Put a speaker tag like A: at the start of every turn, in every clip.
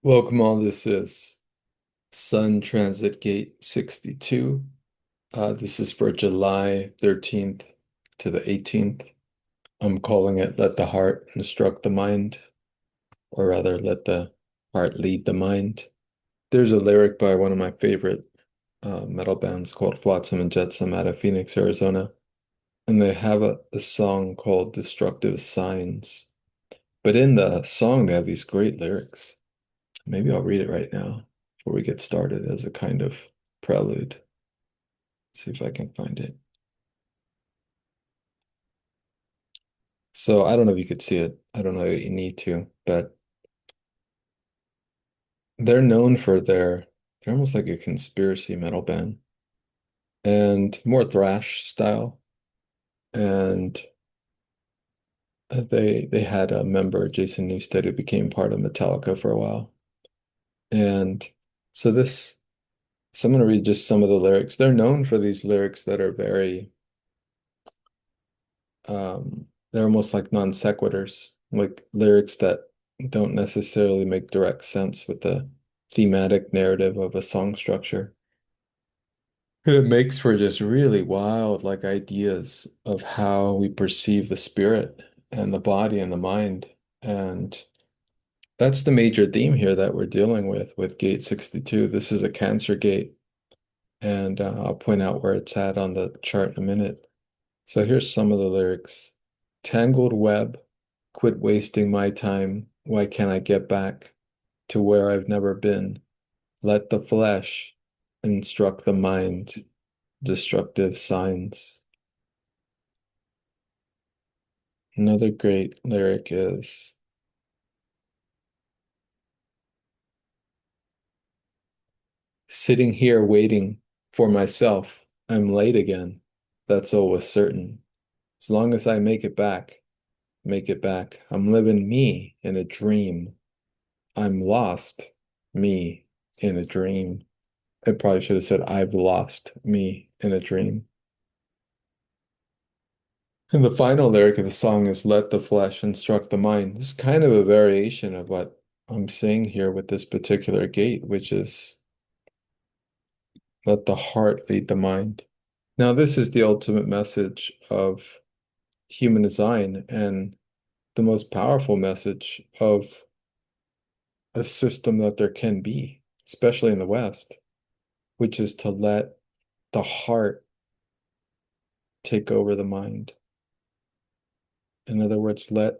A: Welcome all, this is Sun Transit Gate 62. This is for July 13th to the 18th. I'm calling it Let the Heart Instruct the Mind, or rather, Let the Heart Lead the Mind. There's a lyric by one of my favorite metal bands called Flotsam and Jetsam out of Phoenix, Arizona, and they have a song called Destructive Signs. But in the song, they have these great lyrics. Maybe I'll read it right now before we get started as a kind of prelude. See if I can find it. So I don't know if you could see it. I don't know that you need to, but they're known for they're almost like a conspiracy metal band and more thrash style. And they had a member, Jason Newsted, who became part of Metallica for a while. And so so I'm going to read just some of the lyrics. They're known for these lyrics that are very they're almost like non sequiturs, like lyrics that don't necessarily make direct sense with the thematic narrative of a song structure. And it makes for just really wild, like ideas of how we perceive the spirit and the body and the mind. And that's the major theme here that we're dealing with Gate 62. This is a Cancer gate, and I'll point out where it's at on the chart in a minute. So here's some of the lyrics. Tangled web, quit wasting my time. Why can't I get back to where I've never been? Let the flesh instruct the mind. Destructive signs. Another great lyric is sitting here waiting for myself. I'm late again. That's always certain. As long as I make it back, make it back. I'm living me in a dream. I'm lost me in a dream. I probably should have said, I've lost me in a dream. And the final lyric of the song is, let the flesh instruct the mind. This is kind of a variation of what I'm saying here with this particular gate, which is, let the heart lead the mind. Now, this is the ultimate message of human design and the most powerful message of a system that there can be, especially in the West, which is to let the heart take over the mind. In other words, let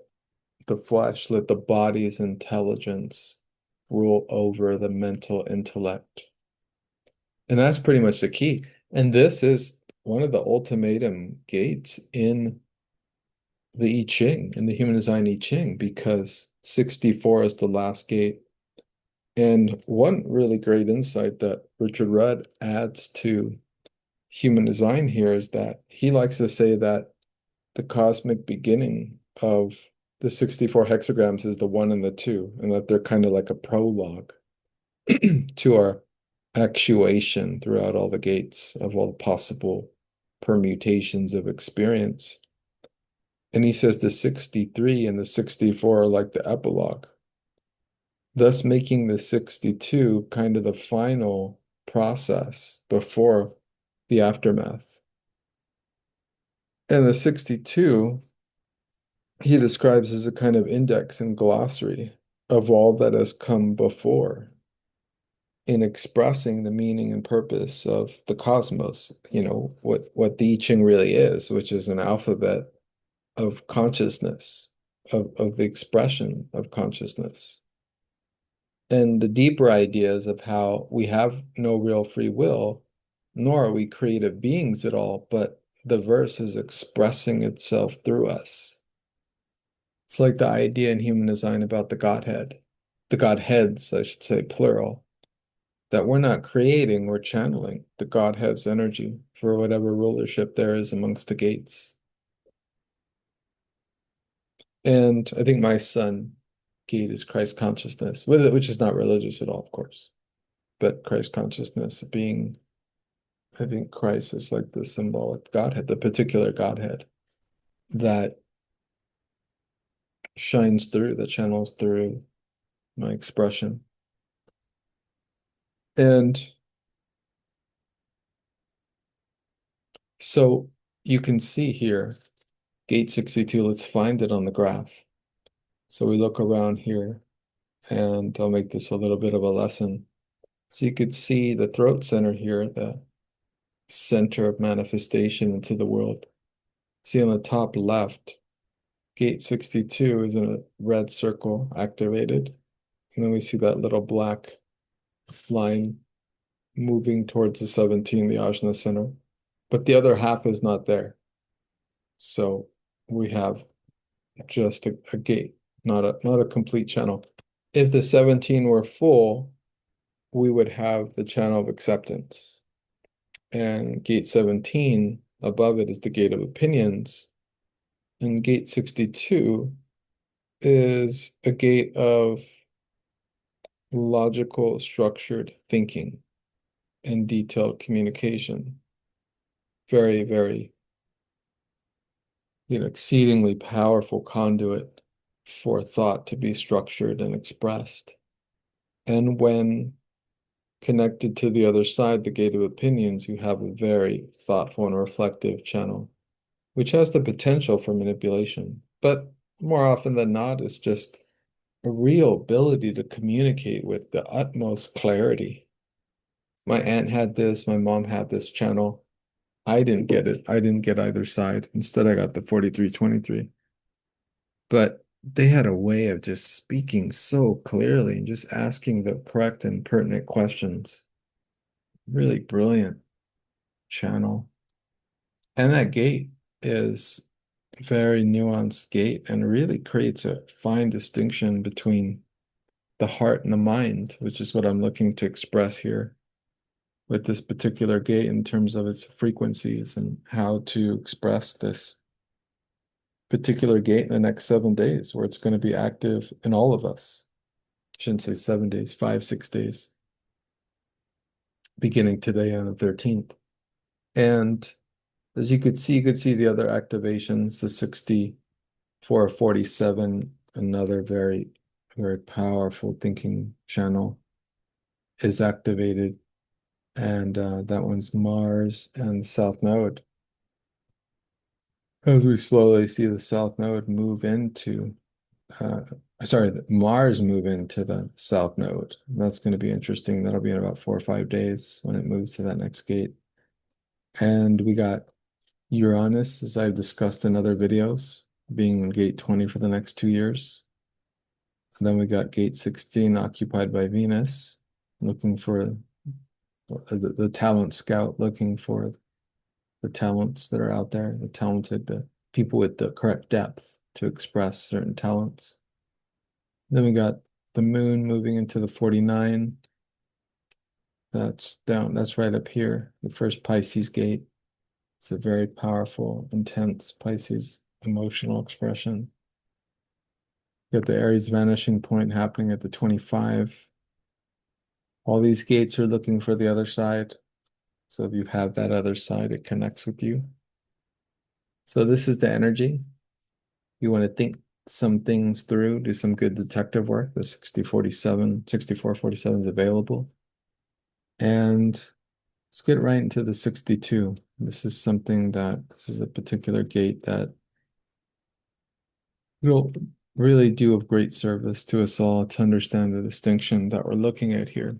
A: the flesh, let the body's intelligence rule over the mental intellect. And that's pretty much the key. And this is one of the ultimatum gates in the I Ching, in the human design I Ching, because 64 is the last gate. And one really great insight that Richard Rudd adds to human design here is that he likes to say that the cosmic beginning of the 64 hexagrams is the one and the two, and that they're kind of like a prologue to our actuation throughout all the gates of all the possible permutations of experience. And he says the 63 and the 64 are like the epilogue, thus making the 62 kind of the final process before the aftermath. And the 62 he describes as a kind of index and glossary of all that has come before in expressing the meaning and purpose of the cosmos, what the I Ching really is, which is an alphabet of consciousness, of the expression of consciousness. And the deeper ideas of how we have no real free will, nor are we creative beings at all, but the verse is expressing itself through us. It's like the idea in human design about the Godhead, the Godheads, I should say, plural, that we're not creating, we're channeling the Godhead's energy for whatever rulership there is amongst the gates. And I think my sun gate is Christ consciousness, which is not religious at all, of course, but Christ consciousness being, I think Christ is like the symbolic Godhead, the particular Godhead that shines through, that channels through my expression. And so you can see here, gate 62, let's find it on the graph. So we look around here, and I'll make this a little bit of a lesson. So you could see the throat center here, the center of manifestation into the world. See on the top left, gate 62 is in a red circle activated. And then we see that little black line moving towards the 17, the ajna center. But the other half is not there. So we have just a gate, not a complete channel. If the 17 were full, we would have the channel of acceptance. And gate 17, above it is the gate of opinions. And gate 62 is a gate of logical, structured thinking and detailed communication. Very, very, exceedingly powerful conduit for thought to be structured and expressed. And when connected to the other side, the gate of opinions, you have a very thoughtful and reflective channel, which has the potential for manipulation. But more often than not, it's just a real ability to communicate with the utmost clarity. My aunt had this, my mom had this channel. I didn't get it. I didn't get either side. Instead, I got the 4323. But they had a way of just speaking so clearly and just asking the correct and pertinent questions. Really brilliant channel. And that gate is a very nuanced gate and really creates a fine distinction between the heart and the mind, which is what I'm looking to express here with this particular gate in terms of its frequencies and how to express this particular gate in the next 7 days, where it's going to be active in all of us. I shouldn't say 7 days, 5, 6 days, beginning today on the 13th. And as you could see the other activations, the 64, 47, another very, very powerful thinking channel is activated. And that one's Mars and the South Node. As we slowly see the South Node move into, Mars move into the South Node. That's going to be interesting. That'll be in about 4 or 5 days when it moves to that next gate. And we got Uranus, as I've discussed in other videos, being in gate 20 for the next 2 years. And then we got gate 16 occupied by Venus, looking for the talent scout, looking for the talents that are out there, the talented, the people with the correct depth to express certain talents. Then we got the moon moving into the 49. That's right up here, the first Pisces gate. It's a very powerful, intense Pisces emotional expression. You got the Aries vanishing point happening at the 25. All these gates are looking for the other side. So if you have that other side, it connects with you. So this is the energy. You want to think some things through, do some good detective work. The 6447 is available. And let's get right into the 62. This is a particular gate that will really do of great service to us all to understand the distinction that we're looking at here.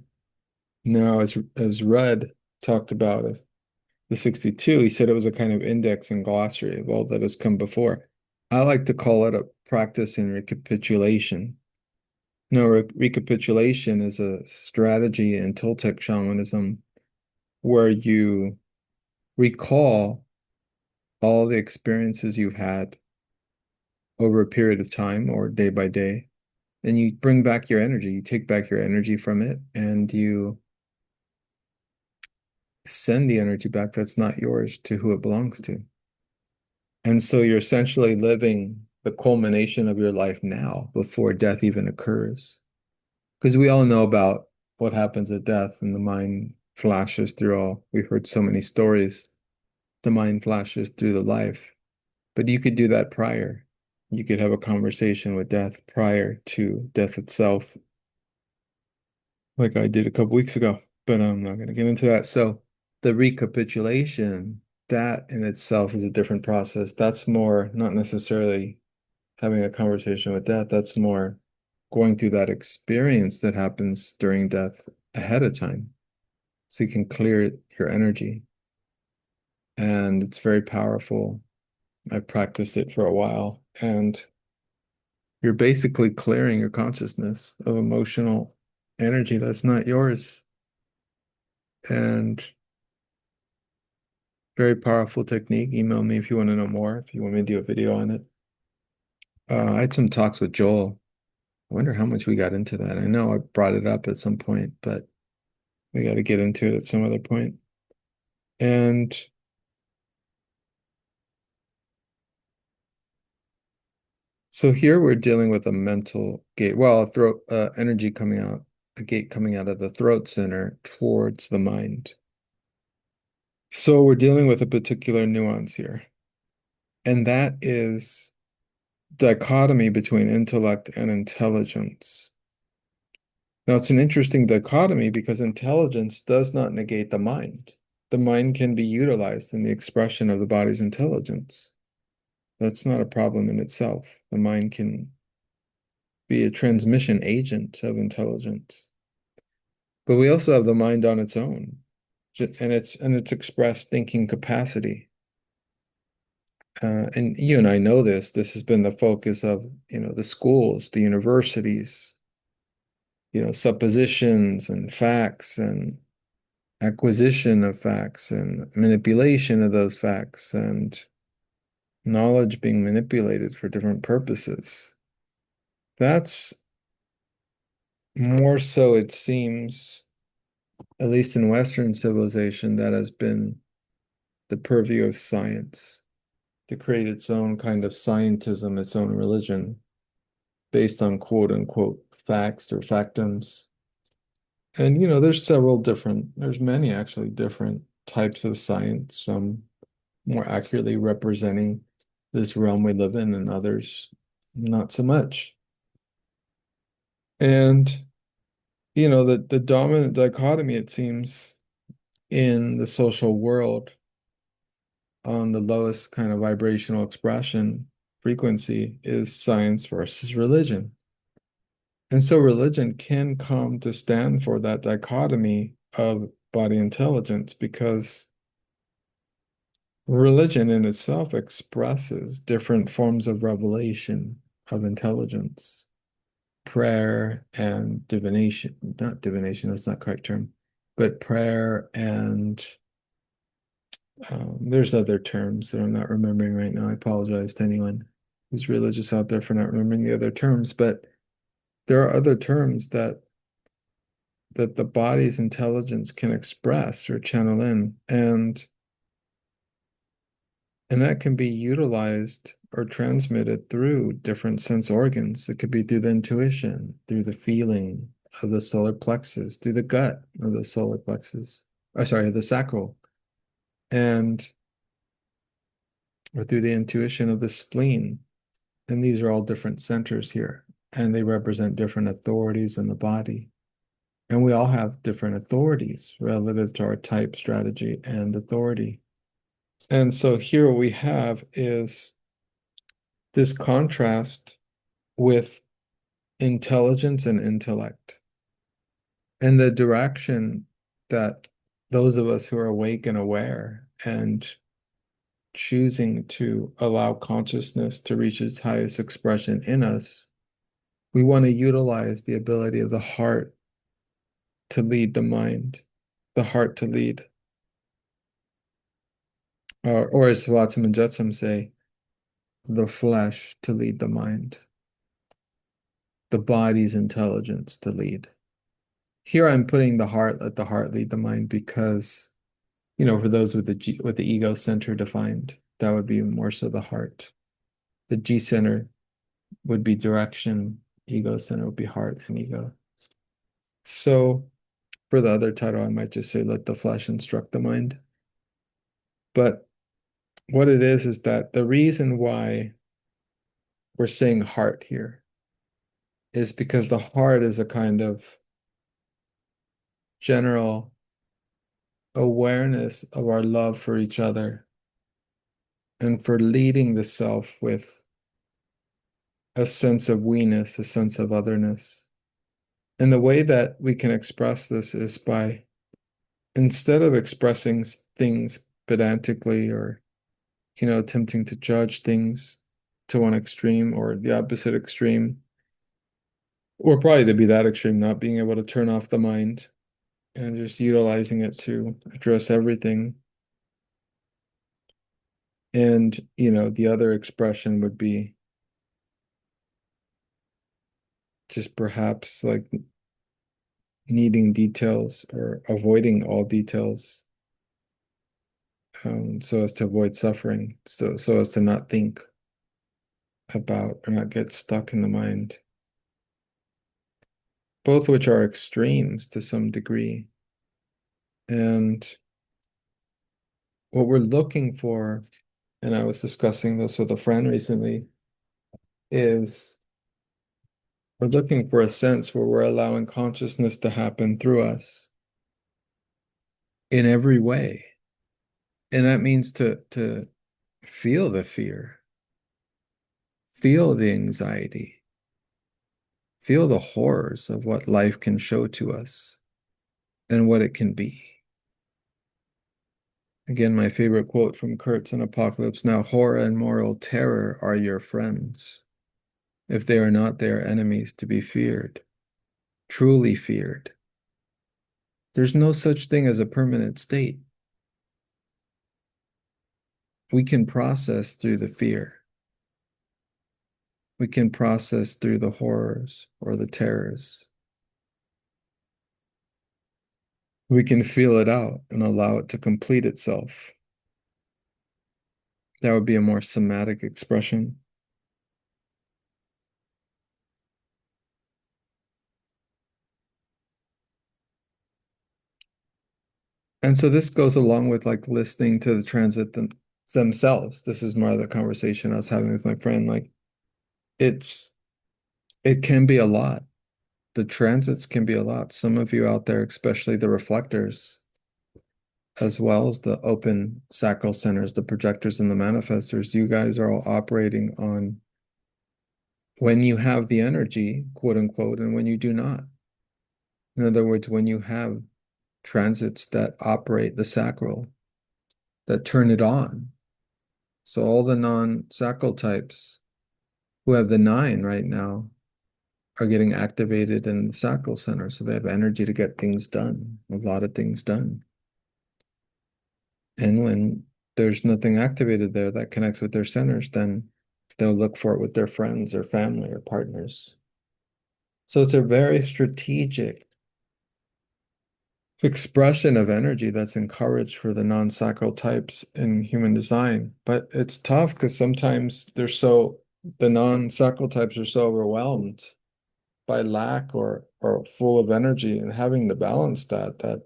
A: Now, as Red talked about as the 62, he said it was a kind of index and glossary of all that has come before. I like to call it a practice in recapitulation. No, recapitulation is a strategy in Toltec shamanism where you recall all the experiences you've had over a period of time or day by day, and you bring back your energy. You take back your energy from it, and you send the energy back that's not yours to who it belongs to. And so you're essentially living the culmination of your life now before death even occurs. Because we all know about what happens at death and the mind flashes through we've heard so many stories. The mind flashes through the life. But you could do that prior. You could have a conversation with death prior to death itself, like I did a couple weeks ago. but I'm not going to get into that. So the recapitulation, that in itself is a different process. That's more not necessarily having a conversation with death. That's more going through that experience that happens during death ahead of time. So you can clear your energy. And it's very powerful. I practiced it for a while, and you're basically clearing your consciousness of emotional energy that's not yours. And very powerful technique. Email me if you want to know more, if you want me to do a video on it. I had some talks with Joel. I wonder how much we got into that. I know I brought it up at some point, but we got to get into it at some other point. And so here we're dealing with a mental gate. Well, a throat energy coming out, a gate coming out of the throat center towards the mind. So we're dealing with a particular nuance here, and that is dichotomy between intellect and intelligence. Now, it's an interesting dichotomy because intelligence does not negate the mind. The mind can be utilized in the expression of the body's intelligence. That's not a problem in itself. The mind can be a transmission agent of intelligence. But we also have the mind on its own, and its expressed thinking capacity. And you and I know this. This has been the focus of, the schools, the universities, suppositions and facts and acquisition of facts and manipulation of those facts and knowledge being manipulated for different purposes. That's more so, it seems, at least in Western civilization, that has been the purview of science to create its own kind of scientism, its own religion, based on quote unquote facts or factums. And there's many actually different types of science, some more accurately representing this realm we live in, and others not so much. And the dominant dichotomy, it seems, in the social world on the lowest kind of vibrational expression frequency is science versus religion. And so religion can come to stand for that dichotomy of body intelligence because religion in itself expresses different forms of revelation of intelligence, prayer and divination, not divination, that's not the correct term, but prayer and there's other terms that I'm not remembering right now. I apologize to anyone who's religious out there for not remembering the other terms, but there are other terms that the body's intelligence can express or channel in, and that can be utilized or transmitted through different sense organs. It could be through the intuition, through the feeling of the solar plexus, through the gut of the solar plexus, or sorry, the sacral, and or through the intuition of the spleen. And these are all different centers here, and they represent different authorities in the body. And we all have different authorities relative to our type, strategy, and authority. And so here what we have is this contrast with intelligence and intellect, and the direction that those of us who are awake and aware and choosing to allow consciousness to reach its highest expression in us, we want to utilize the ability of the heart to lead the mind, the heart to lead. Or as Watson and Jetsam say, the flesh to lead the mind, the body's intelligence to lead. Here I'm putting the heart, let the heart lead the mind, because, for those with the ego center defined, that would be more so the heart. The G center would be direction, ego center would be heart and ego. So for the other title, I might just say, let the flesh instruct the mind. But what it is that the reason why we're saying heart here is because the heart is a kind of general awareness of our love for each other and for leading the self with a sense of we-ness, a sense of otherness. And the way that we can express this is by, instead of expressing things pedantically or, attempting to judge things to one extreme or the opposite extreme, or probably to be that extreme, not being able to turn off the mind and just utilizing it to address everything. And, the other expression would be just perhaps like needing details or avoiding all details, so as to avoid suffering, so as to not think about or not get stuck in the mind, both which are extremes to some degree. And what we're looking for, and I was discussing this with a friend recently, is we're looking for a sense where we're allowing consciousness to happen through us in every way. And that means to feel the fear, feel the anxiety, feel the horrors of what life can show to us and what it can be. Again, my favorite quote from Kurtz in Apocalypse Now: horror and moral terror are your friends. If they are not, they are enemies to be feared, truly feared. There's no such thing as a permanent state. We can process through the fear. We can process through the horrors or the terrors. We can feel it out and allow it to complete itself. That would be a more somatic expression. And so this goes along with like listening to the transit themselves. This is more of the conversation I was having with my friend. Like it can be a lot. The transits can be a lot. Some of you out there, especially the reflectors, as well as the open sacral centers, the projectors and the manifestors, you guys are all operating on when you have the energy, quote unquote, and when you do not. In other words, when you have transits that operate the sacral, that turn it on. So all the non-sacral types who have the 9 right now are getting activated in the sacral center. So they have energy to get things done, a lot of things done. And when there's nothing activated there that connects with their centers, then they'll look for it with their friends or family or partners. So it's a very strategic expression of energy that's encouraged for the non-sacral types in human design. But it's tough because sometimes the non-sacral types are so overwhelmed by lack or full of energy, and having to balance that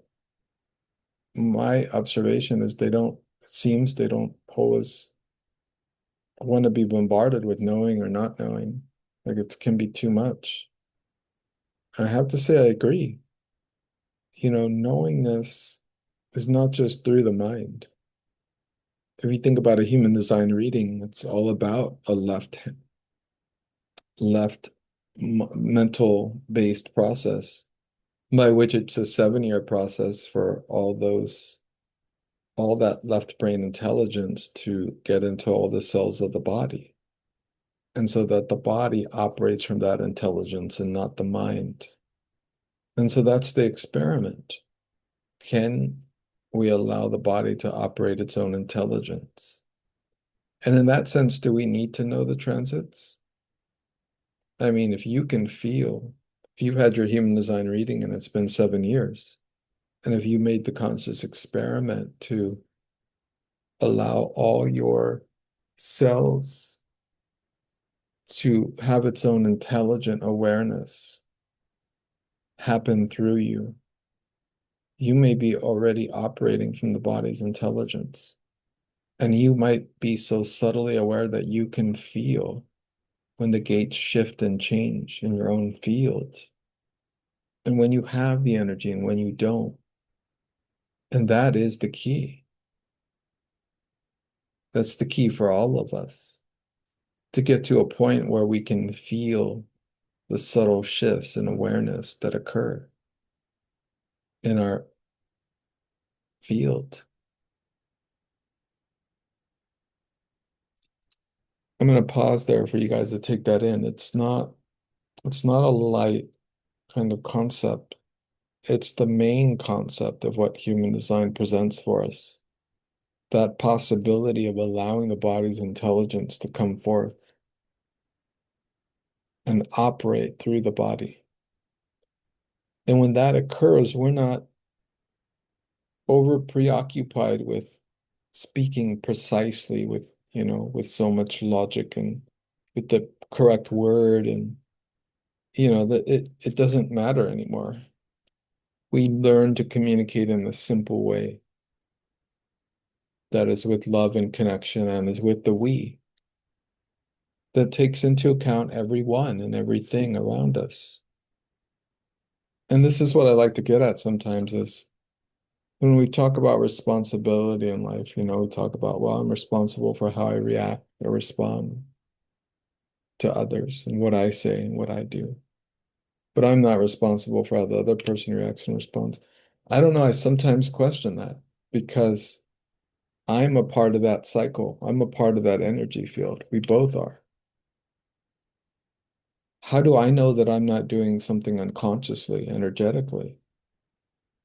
A: my observation is it seems they don't always want to be bombarded with knowing or not knowing. Like it can be too much. I have to say I agree. Knowingness is not just through the mind. If you think about a human design reading, it's all about a left mental based process, by which it's a 7-year process for all that left brain intelligence to get into all the cells of the body. And so that the body operates from that intelligence and not the mind. And so that's the experiment. Can we allow the body to operate its own intelligence? And in that sense, do we need to know the transits? I mean, if you've had your human design reading and it's been 7 years, and if you made the conscious experiment to allow all your cells to have its own intelligent awareness happen through you, you may be already operating from the body's intelligence. And you might be so subtly aware that you can feel when the gates shift and change in your own field. And when you have the energy and when you don't. And that is the key. That's the key for all of us to get to a point where we can feel the subtle shifts in awareness that occur in our field. I'm going to pause there for you guys to take that in. It's not a light kind of concept. It's the main concept of what human design presents for us. That possibility of allowing the body's intelligence to come forth and operate through the body. And when that occurs, we're not over preoccupied with speaking precisely with so much logic and with the correct word, and that it doesn't matter anymore. We learn to communicate in a simple way that is with love and connection and is with the we, that takes into account everyone and everything around us. And this is what I like to get at sometimes is when we talk about responsibility in life, we talk about, well, I'm responsible for how I react or respond to others and what I say and what I do. But I'm not responsible for how the other person reacts and responds. I don't know. I sometimes question that because I'm a part of that cycle. I'm a part of that energy field. We both are. How do I know that I'm not doing something unconsciously, energetically,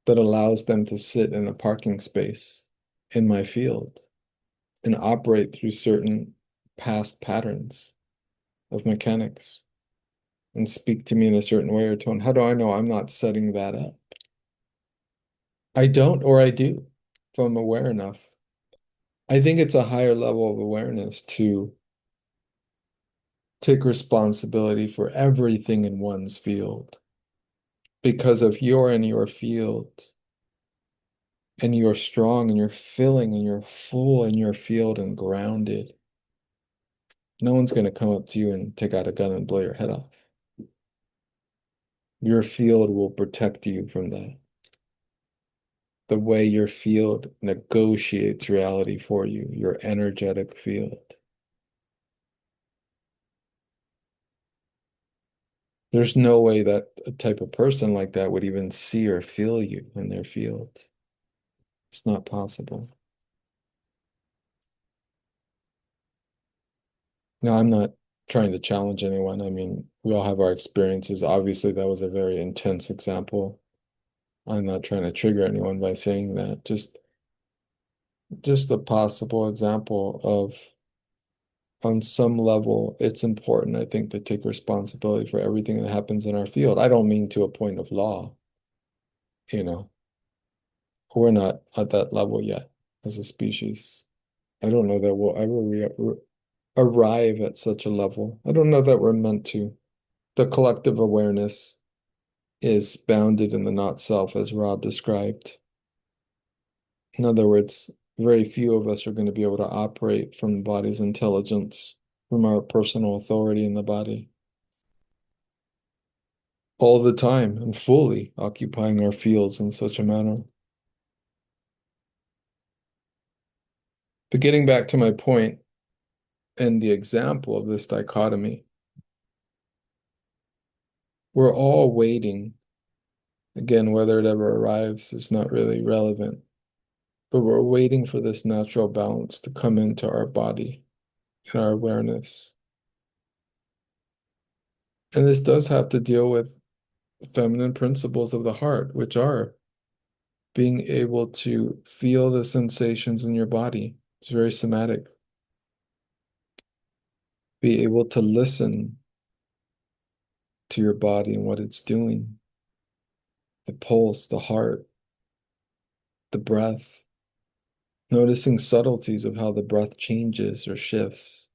A: that allows them to sit in a parking space in my field and operate through certain past patterns of mechanics and speak to me in a certain way or tone? How do I know I'm not setting that up? I don't, or I do, if I'm aware enough. I think it's a higher level of awareness to take responsibility for everything in one's field. Because if you're in your field and you're strong and you're filling and you're full in your field and grounded, no one's going to come up to you and take out a gun and blow your head off. Your field will protect you from that. The way your field negotiates reality for you, your energetic field. There's no way that a type of person like that would even see or feel you in their field. It's not possible. No, I'm not trying to challenge anyone. I mean, we all have our experiences. Obviously, that was a very intense example. I'm not trying to trigger anyone by saying that. Just a possible example of, on some level, it's important, I think, to take responsibility for everything that happens in our field. I don't mean to a point of law, you know. We're not at that level yet as a species. I don't know that we'll ever arrive at such a level. I don't know that we're meant to. The collective awareness is bounded in the not self, as Rob described. In other words, very few of us are going to be able to operate from the body's intelligence, from our personal authority in the body, all the time and fully occupying our fields in such a manner. But getting back to my point and the example of this dichotomy, we're all waiting. Again, whether it ever arrives is not really relevant, but we're waiting for this natural balance to come into our body and our awareness. And this does have to deal with feminine principles of the heart, which are being able to feel the sensations in your body. It's very somatic. Be able to listen to your body and what it's doing, the pulse, the heart, the breath, noticing subtleties of how the breath changes or shifts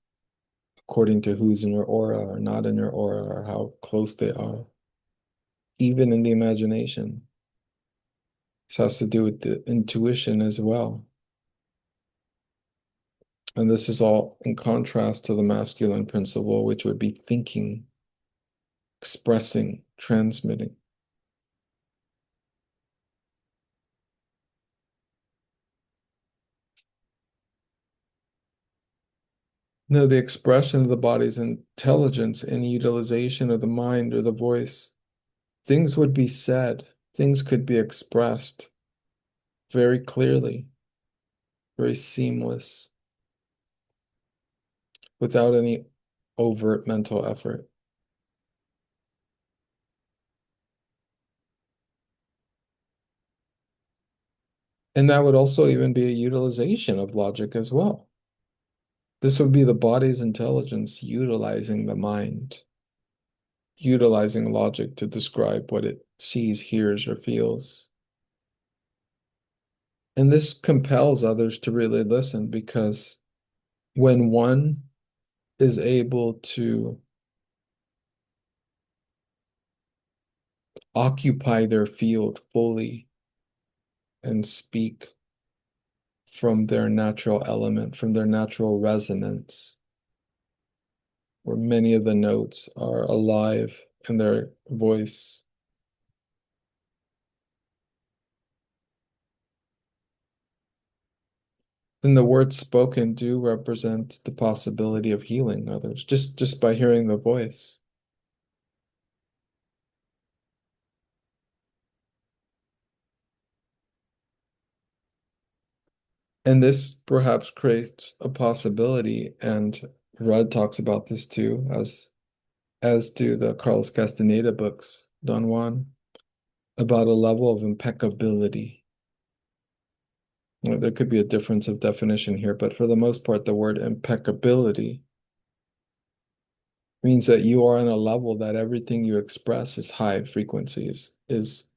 A: according to who's in your aura or not in your aura or how close they are, even in the imagination. This has to do with the intuition as well. And this is all in contrast to the masculine principle, which would be thinking, expressing, transmitting. No, the expression of the body's intelligence and utilization of the mind or the voice. Things would be said, things could be expressed very clearly, very seamless, without any overt mental effort. And that would also even be a utilization of logic as well. This would be the body's intelligence utilizing the mind, utilizing logic to describe what it sees, hears, or feels. And this compels others to really listen because when one is able to occupy their field fully and speak from their natural element, from their natural resonance, where many of the notes are alive in their voice, then the words spoken do represent the possibility of healing others just by hearing the voice. And this perhaps creates a possibility, and Rudd talks about this too, as do the Carlos Castaneda books, Don Juan, about a level of impeccability. You know, there could be a difference of definition here, but for the most part, the word impeccability means that you are on a level that everything you express is high frequency, is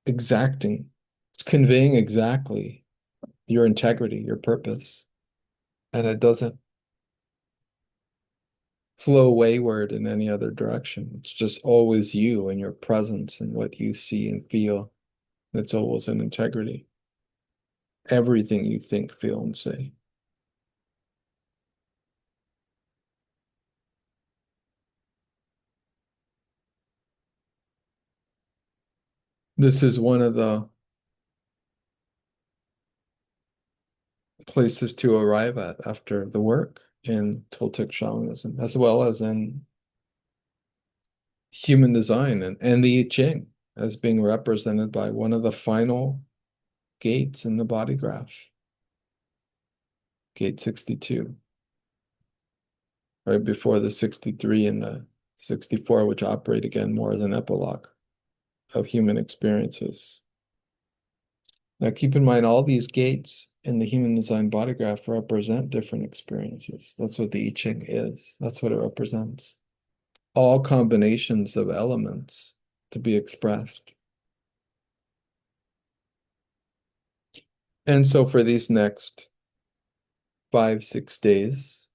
A: exacting. It's conveying exactly your integrity, your purpose, and it doesn't flow wayward in any other direction. It's just always you and your presence and what you see and feel. It's always in integrity. Everything you think, feel, and say. This is one of the places to arrive at after the work in Toltec shamanism, as well as in human design and the I Ching as being represented by one of the final gates in the body graph, gate 62, right before the 63 and the 64, which operate again more as an epilogue of human experiences. Now, keep in mind, all these gates in the human design body graph represent different experiences. That's what the I Ching is. That's what it represents. All combinations of elements to be expressed. And so for these next 5, 6 days,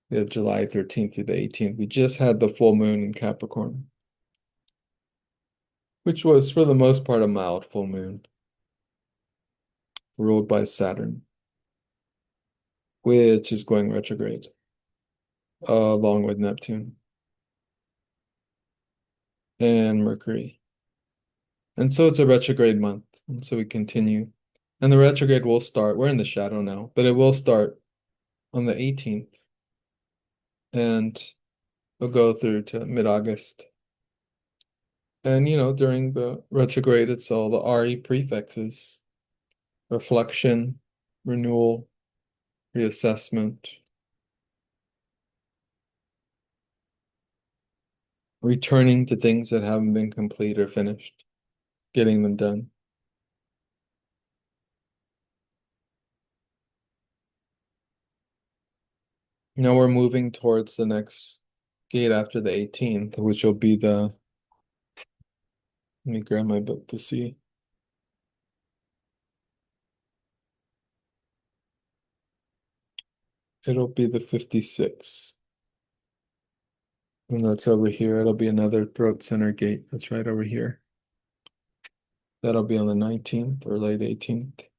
A: we have July 13th through the 18th, we just had the full moon in Capricorn, which was for the most part a mild full moon, ruled by Saturn, which is going retrograde, along with Neptune and Mercury. And so it's a retrograde month. And so we continue. And the retrograde will start. We're in the shadow now, but it will start on the 18th. And we'll go through to mid-August. And, you know, during the retrograde, it's all the RE prefixes: reflection, renewal, reassessment, returning to things that haven't been complete or finished, getting them done. Now we're moving towards the next gate after the 18th, which will be the, let me grab my book to see. It'll be the 56. And that's over here. It'll be another throat center gate. That's right over here. That'll be on the 19th or late 18th.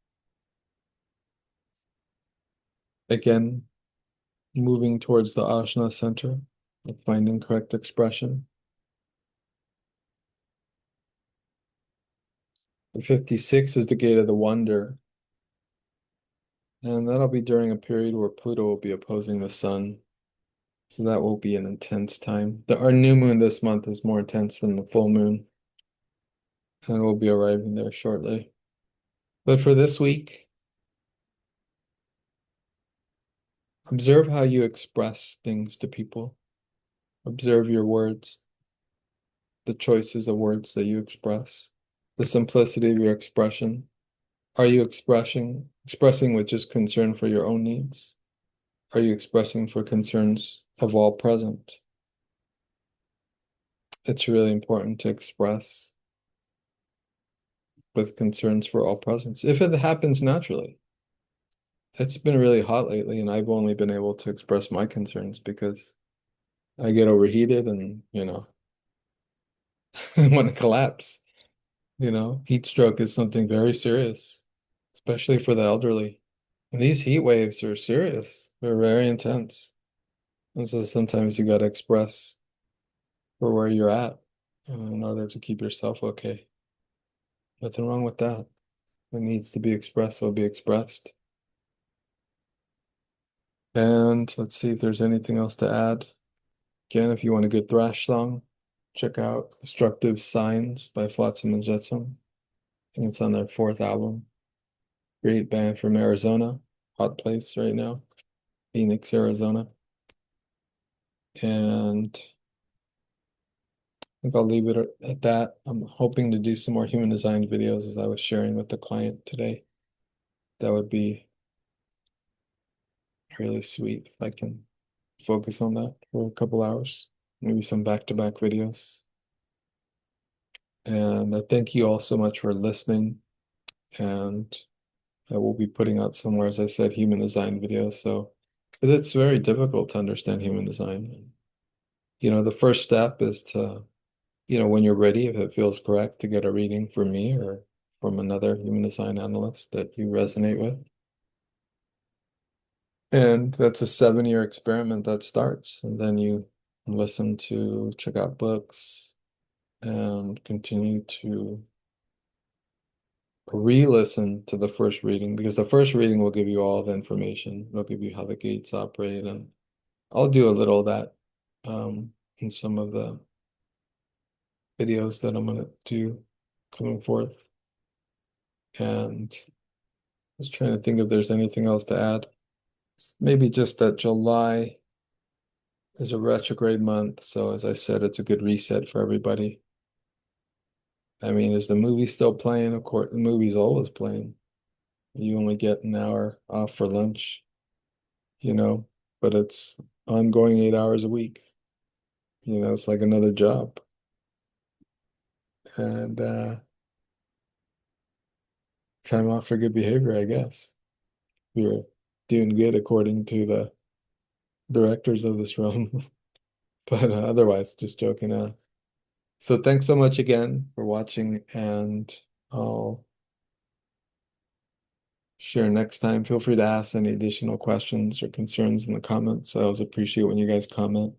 A: Again, moving towards the Ajna center, finding correct expression. The 56 is the gate of the wonder. And that'll be during a period where Pluto will be opposing the sun. So that will be an intense time. Our new moon this month is more intense than the full moon, and we'll be arriving there shortly. But for this week, observe how you express things to people. Observe your words, the choices of words that you express, the simplicity of your expression. Are you expressing with just concern for your own needs? Are you expressing for concerns of all present? It's really important to express with concerns for all presence, if it happens naturally. It's been really hot lately, and I've only been able to express my concerns because I get overheated and, I want to collapse. Heat stroke is something very serious, especially for the elderly. And these heat waves are serious. They're very intense. And so sometimes you got to express for where you're at in order to keep yourself okay. Nothing wrong with that. What needs to be expressed will be expressed. And let's see if there's anything else to add. Again, if you want a good thrash song, check out Destructive Signs by Flotsam and Jetsam. I think it's on their fourth album. Great band from Arizona. Hot place right now. Phoenix, Arizona. And I think I'll leave it at that. I'm hoping to do some more human design videos as I was sharing with the client today. That would be really sweet if I can focus on that for a couple hours. Maybe some back-to-back videos. And I thank you all so much for listening. And I will be putting out somewhere, as I said, human design videos. So, because it's very difficult to understand human design. The first step is to, when you're ready, if it feels correct, to get a reading from me or from another human design analyst that you resonate with. And that's a 7-year experiment that starts. And then you listen to, check out books and continue to re-listen to the first reading because the first reading will give you all the information. It'll give you how the gates operate, and I'll do a little of that in some of the videos that I'm gonna do coming forth. And I was trying to think if there's anything else to add. Maybe just that July is a retrograde month, so as I said, it's a good reset for everybody. I mean, is the movie still playing? Of course, the movie's always playing. You only get an hour off for lunch, you know, but it's ongoing 8 hours a week. It's like another job. And time off for good behavior, I guess. We're doing good according to the directors of this room. But otherwise, just joking. So thanks so much again for watching, and I'll share next time. Feel free to ask any additional questions or concerns in the comments. I always appreciate when you guys comment.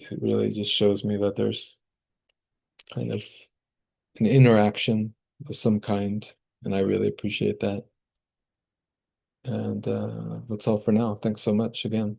A: It really just shows me that there's kind of an interaction of some kind, and I really appreciate that. And that's all for now. Thanks so much again.